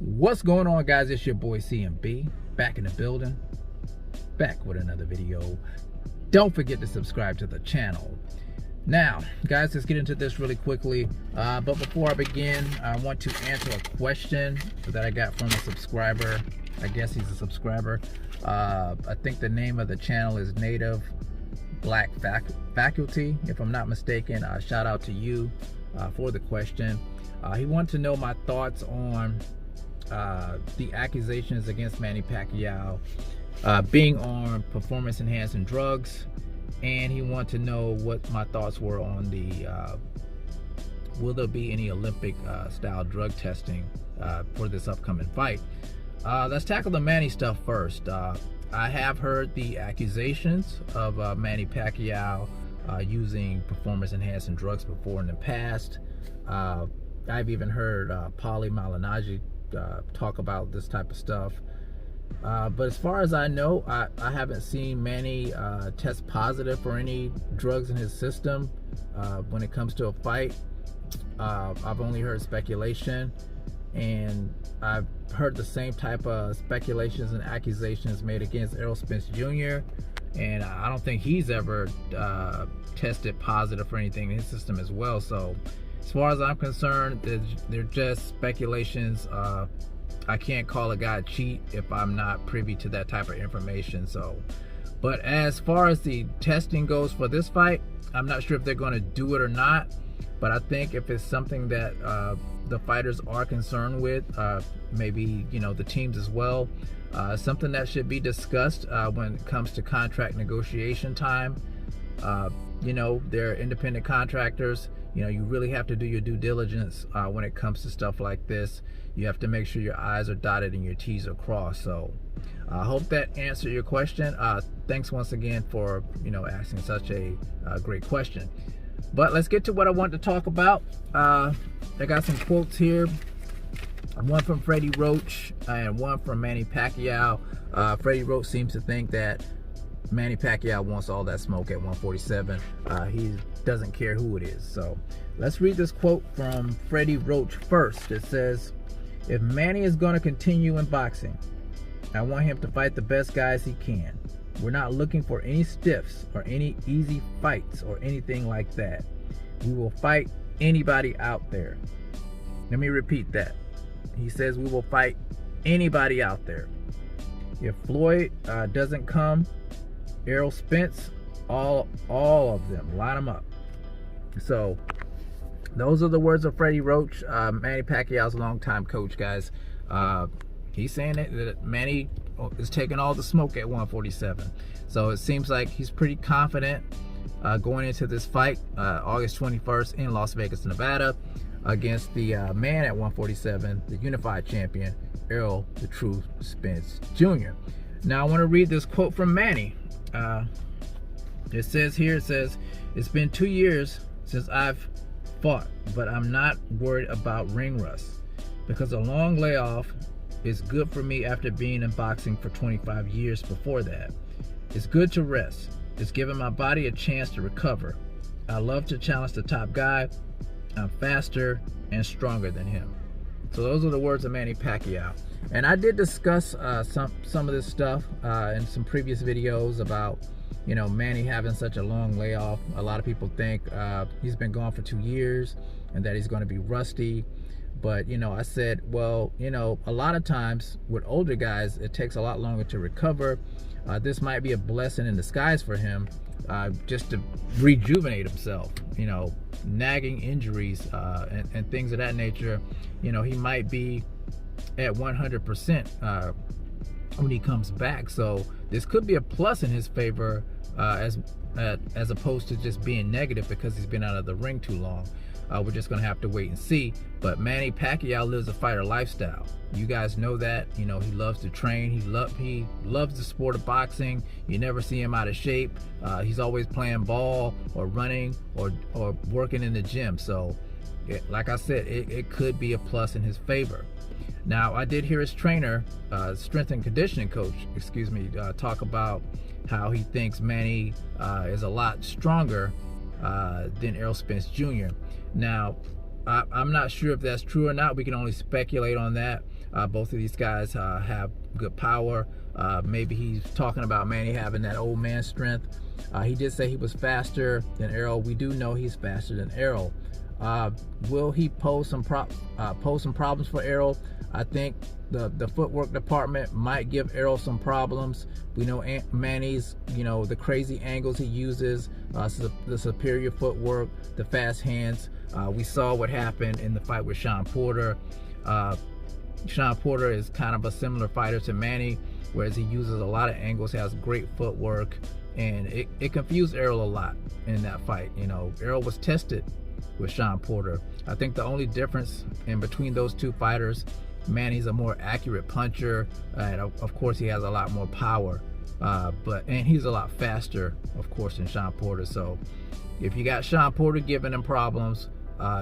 What's going on, guys? It's your boy CMB, back in the building, back with another video. Don't forget to subscribe to the channel. Now, guys, let's get into this really quickly. But before I begin, I want to answer a question that I got from a subscriber. I guess he's a subscriber. I think the name of the channel is Native Black Faculty, if I'm not mistaken. Shout out to you for the question. He wanted to know my thoughts on the accusations against Manny Pacquiao being on performance enhancing drugs, and he wanted to know what my thoughts were on the will there be any Olympic style drug testing for this upcoming fight. Let's tackle the Manny stuff first. I have heard the accusations of Manny Pacquiao using performance enhancing drugs before in the past. I've even heard Paulie Malignaggi talk about this type of stuff, but as far as I know, I haven't seen Manny test positive for any drugs in his system when it comes to a fight. I've only heard speculation, and I've heard the same type of speculations and accusations made against Errol Spence Jr., and I don't think he's ever tested positive for anything in his system as well. So as far as I'm concerned, they're just speculations. I can't call a guy a cheat if I'm not privy to that type of information. But as far as the testing goes for this fight, I'm not sure if they're going to do it or not. But I think if it's something that the fighters are concerned with, maybe the teams as well, something that should be discussed when it comes to contract negotiation time. They're independent contractors. You really have to do your due diligence when it comes to stuff like this. You have to make sure your I's are dotted and your T's are crossed. So I hope that answered your question. Thanks once again for asking such a great question. But let's get to what I want to talk about. I got some quotes here. One from Freddie Roach and one from Manny Pacquiao. Freddie Roach seems to think that Manny Pacquiao wants all that smoke at 147. He doesn't care who it is. So let's read this quote from Freddie Roach first. It says, "If Manny is going to continue in boxing, I want him to fight the best guys he can. We're not looking for any stiffs or any easy fights or anything like that. We will fight anybody out there." Let me repeat that. He says we will fight anybody out there. If Floyd doesn't come, Errol Spence, all of them, line them up. So those are the words of Freddie Roach, Manny Pacquiao's longtime coach, guys. He's saying that Manny is taking all the smoke at 147. So it seems like he's pretty confident going into this fight, August 21st in Las Vegas, Nevada, against the man at 147, the unified champion, Errol "The Truth" Spence Jr. Now I want to read this quote from Manny. It says, "It's been 2 years since I've fought, but I'm not worried about ring rust because a long layoff is good for me after being in boxing for 25 years before that. It's good to rest. It's giving my body a chance to recover. I love to challenge the top guy. I'm faster and stronger than him." So those are the words of Manny Pacquiao. And I did discuss some of this stuff in some previous videos about Manny having such a long layoff. A lot of people think he's been gone for 2 years and that he's going to be rusty. But I said, well, a lot of times with older guys, it takes a lot longer to recover. This might be a blessing in disguise for him, just to rejuvenate himself. Nagging injuries and things of that nature. He might be at 100% when he comes back. So this could be a plus in his favor, as opposed to just being negative because he's been out of the ring too long. We're just gonna have to wait and see. But Manny Pacquiao lives a fighter lifestyle. You guys know that. He loves to train. He loves the sport of boxing. You never see him out of shape. He's always playing ball or running or working in the gym. So like I said, it could be a plus in his favor. Now I did hear his trainer, strength and conditioning coach, talk about how he thinks Manny is a lot stronger than Errol Spence Jr. Now I'm not sure if that's true or not. We can only speculate on that. Both of these guys have good power. Maybe he's talking about Manny having that old man strength. He did say he was faster than Errol. We do know he's faster than Errol. Will he pose some problems for Errol? I think the footwork department might give Errol some problems. We know Manny's, the crazy angles he uses, the superior footwork, the fast hands. We saw what happened in the fight with Shawn Porter. Shawn Porter is kind of a similar fighter to Manny, whereas he uses a lot of angles, has great footwork, and it confused Errol a lot in that fight. Errol was tested with Shawn Porter. I think the only difference in between those two fighters, Manny's a more accurate puncher, and of course he has a lot more power, and he's a lot faster, of course, than Shawn Porter. So if you got Shawn Porter giving him problems,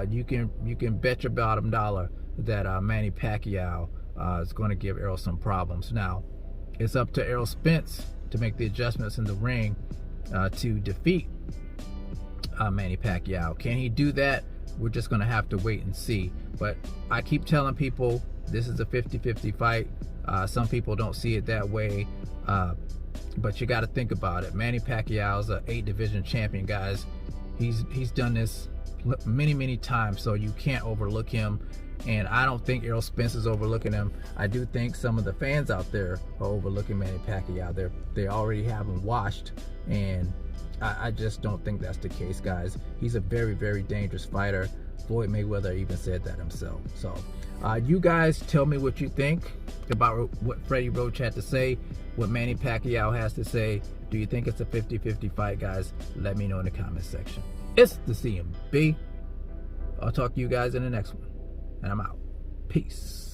you can bet your bottom dollar that Manny Pacquiao is going to give Errol some problems. Now, it's up to Errol Spence to make the adjustments in the ring to defeat Manny Pacquiao. Can he do that? We're just going to have to wait and see. But I keep telling people this is a 50-50 fight. Some people don't see it that way, but you got to think about it. Manny Pacquiao is an 8-division champion, guys. He's done this many times, so you can't overlook him. And I don't think Errol Spence is overlooking him. I do think some of the fans out there are overlooking Manny Pacquiao. They already have him washed, and I just don't think that's the case, guys. He's a very dangerous fighter. Floyd Mayweather even said that himself. So you guys tell me what you think about what Freddie Roach had to say, what Manny Pacquiao has to say. Do you think it's a 50-50 fight, guys? Let me know in the comment section. It's the CMB. I'll talk to you guys in the next one. And I'm out. Peace.